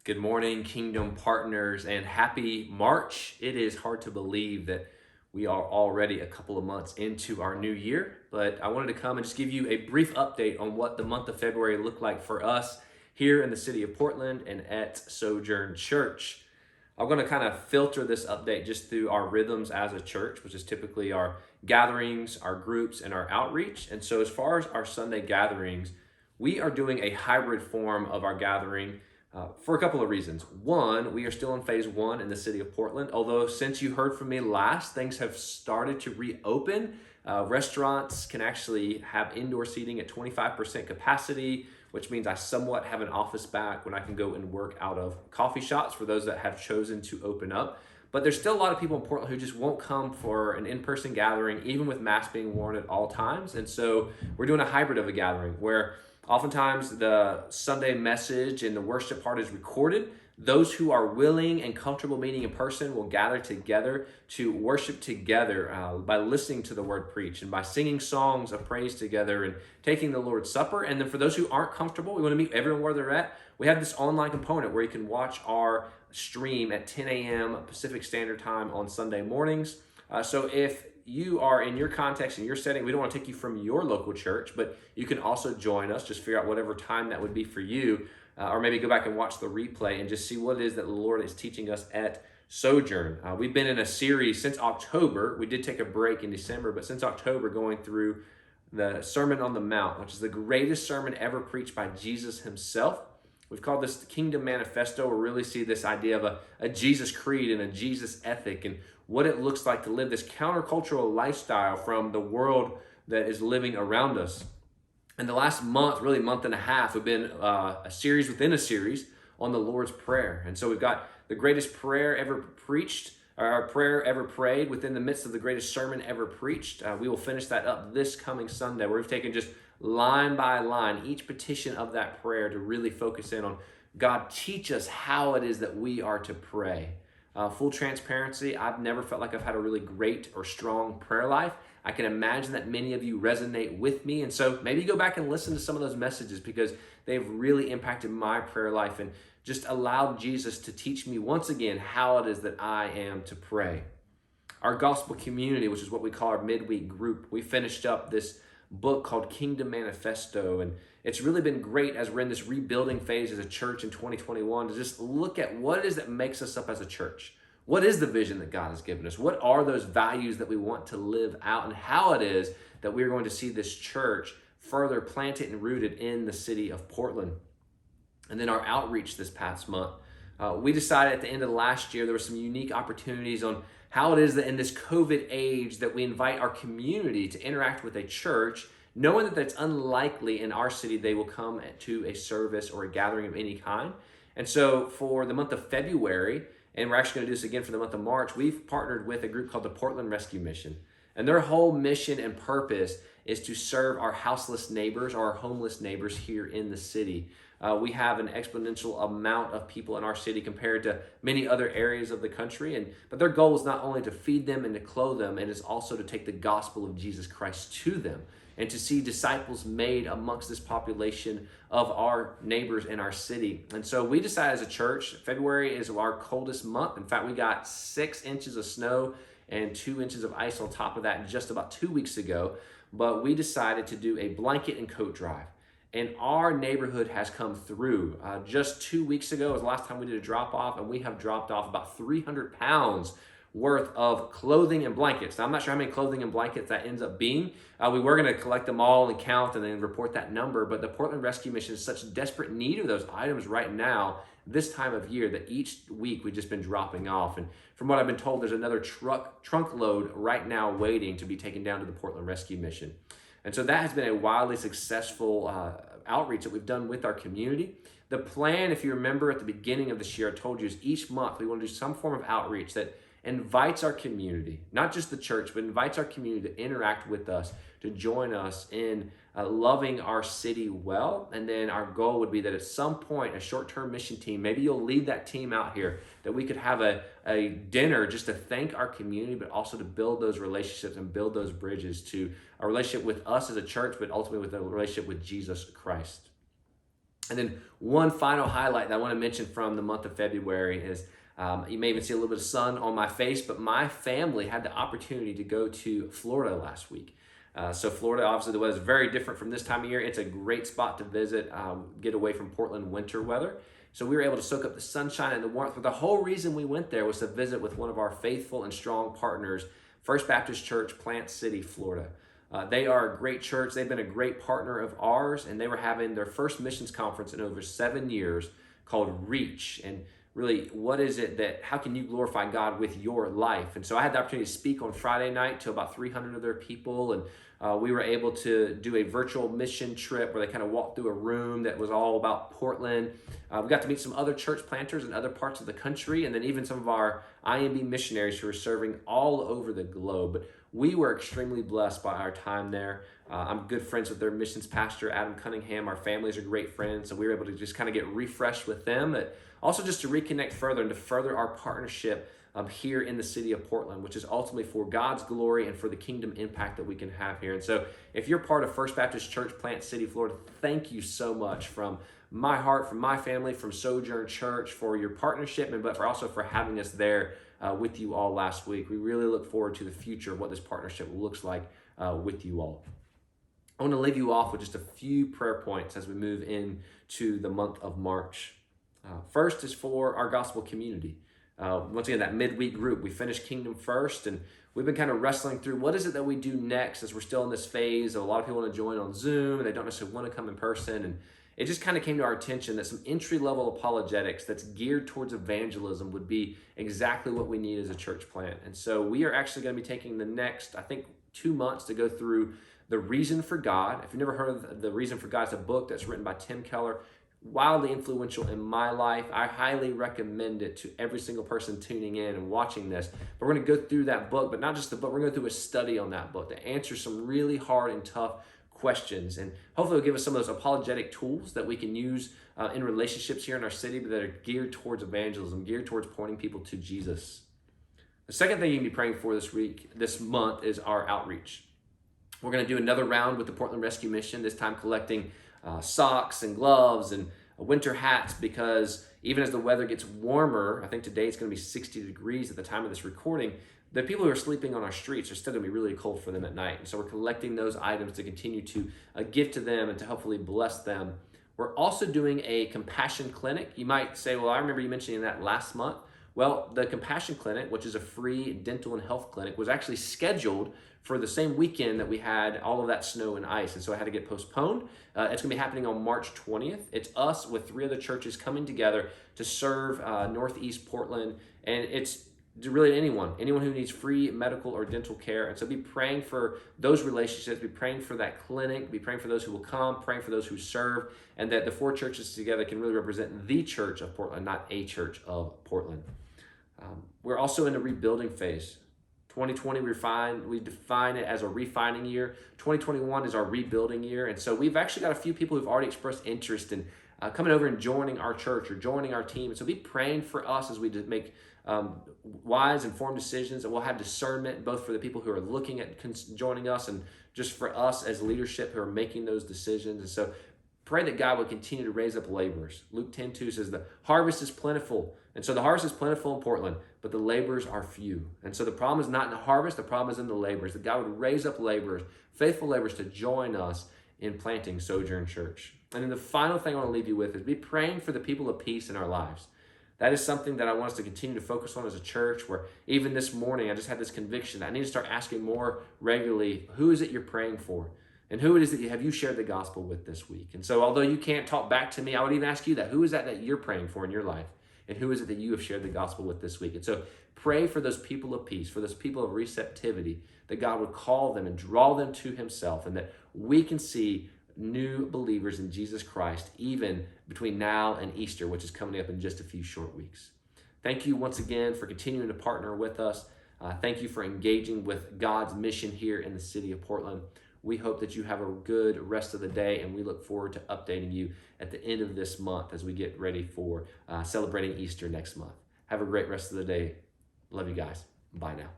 Good morning, Kingdom partners, and happy March. It is hard to believe that we are already a couple of months into our new year, but I wanted to come and just give you a brief update on what the month of February looked like for us here in the city of Portland and at Sojourn Church. I'm going to kind of filter this update just through our rhythms as a church, which is typically our gatherings, our groups, and our outreach. And so, as far as our Sunday gatherings, we are doing a hybrid form of our gathering for a couple of reasons. One, we are still in phase one in the city of Portland, although since you heard from me last, things have started to reopen. Restaurants can actually have indoor seating at 25% capacity, which means I somewhat have an office back when I can go and work out of coffee shops for those that have chosen to open up. But there's still a lot of people in Portland who just won't come for an in-person gathering, even with masks being worn at all times. And so we're doing a hybrid of a gathering where oftentimes the Sunday message and the worship part is recorded. Those who are willing and comfortable meeting in person will gather together to worship together by listening to the word preached and by singing songs of praise together and taking the Lord's Supper. And then for those who aren't comfortable, we want to meet everyone where they're at. We have this online component where you can watch our stream at 10 a.m. Pacific Standard Time on Sunday mornings. So if you are in your context and your setting, we don't want to take you from your local church, but you can also join us. Just figure out whatever time that would be for you, or maybe go back and watch the replay and just see what it is that the Lord is teaching us at Sojourn. We've been in a series since October. We did take a break in December, but since October, going through the Sermon on the Mount, which is the greatest sermon ever preached by Jesus himself. We've called this the Kingdom Manifesto. We really see this idea of a Jesus creed and a Jesus ethic and what it looks like to live this countercultural lifestyle from the world that is living around us. And the last month, really month and a half, have been a series within a series on the Lord's Prayer. And so we've got the greatest prayer ever preached, or prayer ever prayed within the midst of the greatest sermon ever preached. We will finish that up this coming Sunday, where we've taken just line by line each petition of that prayer to really focus in on God, teach us how it is that we are to pray. Full transparency, I've never felt like I've had a really great or strong prayer life. I can imagine that many of you resonate with me. And so maybe go back and listen to some of those messages because they've really impacted my prayer life and just allowed Jesus to teach me once again how it is that I am to pray. Our gospel community, which is what we call our midweek group, we finished up this book called Kingdom Manifesto, and it's really been great as we're in this rebuilding phase as a church in 2021 to just look at what it is that makes us up as a church. What is the vision that God has given us? What are those values that we want to live out, and how it is that we're going to see this church further planted and rooted in the city of Portland. And then our outreach this past month. We decided at the end of last year there were some unique opportunities on how it is that in this COVID age that we invite our community to interact with a church, knowing that that's unlikely in our city they will come to a service or a gathering of any kind. And so for the month of February, and we're actually going to do this again for the month of March, we've partnered with a group called the Portland Rescue Mission. And their whole mission and purpose is to serve our houseless neighbors or our homeless neighbors here in the city. We have an exponential amount of people in our city compared to many other areas of the country. But their goal is not only to feed them and to clothe them, it is also to take the gospel of Jesus Christ to them and to see disciples made amongst this population of our neighbors in our city. And so we decided as a church, February is our coldest month. In fact, we got 6 inches of snow and 2 inches of ice on top of that just about 2 weeks ago. But we decided to do a blanket and coat drive. And our neighborhood has come through. Just 2 weeks ago was the last time we did a drop off, and we have dropped off about 300 pounds worth of clothing and blankets. Now, I'm not sure how many clothing and blankets that ends up being. We were going to collect them all and count and then report that number, but the Portland Rescue Mission is such desperate need of those items right now, this time of year, that each week we've just been dropping off. And from what I've been told, there's another trunk load right now waiting to be taken down to the Portland Rescue Mission. And so that has been a wildly successful outreach that we've done with our community. The plan, if you remember at the beginning of this year, I told you is each month we want to do some form of outreach that invites our community, not just the church, but invites our community to interact with us, to join us in loving our city well. And then our goal would be that at some point, a short-term mission team, maybe you'll lead that team out here, that we could have a dinner just to thank our community, but also to build those relationships and build those bridges to a relationship with us as a church, but ultimately with a relationship with Jesus Christ. And then one final highlight that I want to mention from the month of February is you may even see a little bit of sun on my face, but my family had the opportunity to go to Florida last week. So Florida, obviously the weather is very different from this time of year. It's a great spot to visit, get away from Portland winter weather. So we were able to soak up the sunshine and the warmth. But the whole reason we went there was to visit with one of our faithful and strong partners, First Baptist Church, Plant City, Florida. They are a great church. They've been a great partner of ours, and they were having their first missions conference in over 7 years called Reach. And really, what is it that, how can you glorify God with your life? And so I had the opportunity to speak on Friday night to about 300 of their people, and we were able to do a virtual mission trip where they kind of walked through a room that was all about Portland. We got to meet some other church planters in other parts of the country, and then even some of our IMB missionaries who are serving all over the globe. But we were extremely blessed by our time there. I'm good friends with their missions pastor, Adam Cunningham. Our families are great friends, so we were able to just kind of get refreshed with them. But also just to reconnect further and to further our partnership here in the city of Portland, which is ultimately for God's glory and for the kingdom impact that we can have here. And so if you're part of First Baptist Church, Plant City, Florida, thank you so much from my heart, from my family, from Sojourn Church for your partnership, but for also for having us there with you all last week. We really look forward to the future of what this partnership looks like with you all. I want to leave you off with just a few prayer points as we move into the month of March. First is for our gospel community. Once again, that midweek group, we finished Kingdom First, and we've been kind of wrestling through what is it that we do next as we're still in this phase of a lot of people want to join on Zoom and they don't necessarily want to come in person. And it just kind of came to our attention that some entry-level apologetics that's geared towards evangelism would be exactly what we need as a church plant. And so we are actually going to be taking the next, I think, 2 months to go through The Reason for God. If you've never heard of The Reason for God, it's a book that's written by Tim Keller, wildly influential in my life. I highly recommend it to every single person tuning in and watching this. But we're going to go through that book, but not just the book, we're going to go through a study on that book to answer some really hard and tough questions. And hopefully it'll give us some of those apologetic tools that we can use in relationships here in our city, but that are geared towards evangelism, geared towards pointing people to Jesus. The second thing you can be praying for this month, is our outreach. We're going to do another round with the Portland Rescue Mission, this time collecting socks and gloves and winter hats, because even as the weather gets warmer, I think today it's going to be 60 degrees at the time of this recording, the people who are sleeping on our streets are still going to be really cold for them at night. And so we're collecting those items to continue to give to them and to hopefully bless them. We're also doing a compassion clinic. You might say, well, I remember you mentioning that last month. Well, the Compassion Clinic, which is a free dental and health clinic, was actually scheduled for the same weekend that we had all of that snow and ice. And so it had to get postponed. It's going to be happening on March 20th. It's us with 3 other churches coming together to serve Northeast Portland. And it's really anyone who needs free medical or dental care. And so be praying for those relationships, be praying for that clinic, be praying for those who will come, praying for those who serve, and that the 4 churches together can really represent the church of Portland, not a church of Portland. We're also in a rebuilding phase. 2020, we define it as a refining year. 2021 is our rebuilding year. And so we've actually got a few people who've already expressed interest in coming over and joining our church or joining our team. And so be praying for us as we make wise, informed decisions, and we'll have discernment both for the people who are looking at joining us and just for us as leadership who are making those decisions. And so pray that God would continue to raise up laborers. Luke 10:2 says the harvest is plentiful. And so the harvest is plentiful in Portland, but the laborers are few. And so the problem is not in the harvest, the problem is in the laborers. That God would raise up laborers, faithful laborers, to join us in planting Sojourn Church. And then the final thing I want to leave you with is be praying for the people of peace in our lives. That is something that I want us to continue to focus on as a church, where even this morning I just had this conviction that I need to start asking more regularly, who is it you're praying for? And who it is that have you shared the gospel with this week? And so although you can't talk back to me, I would even ask you that. Who is that you're praying for in your life? And who is it that you have shared the gospel with this week? And so pray for those people of peace, for those people of receptivity, that God would call them and draw them to himself, and that we can see new believers in Jesus Christ even between now and Easter, which is coming up in just a few short weeks. Thank you once again for continuing to partner with us. Thank you for engaging with God's mission here in the city of Portland. We hope that you have a good rest of the day, and we look forward to updating you at the end of this month as we get ready for celebrating Easter next month. Have a great rest of the day. Love you guys. Bye now.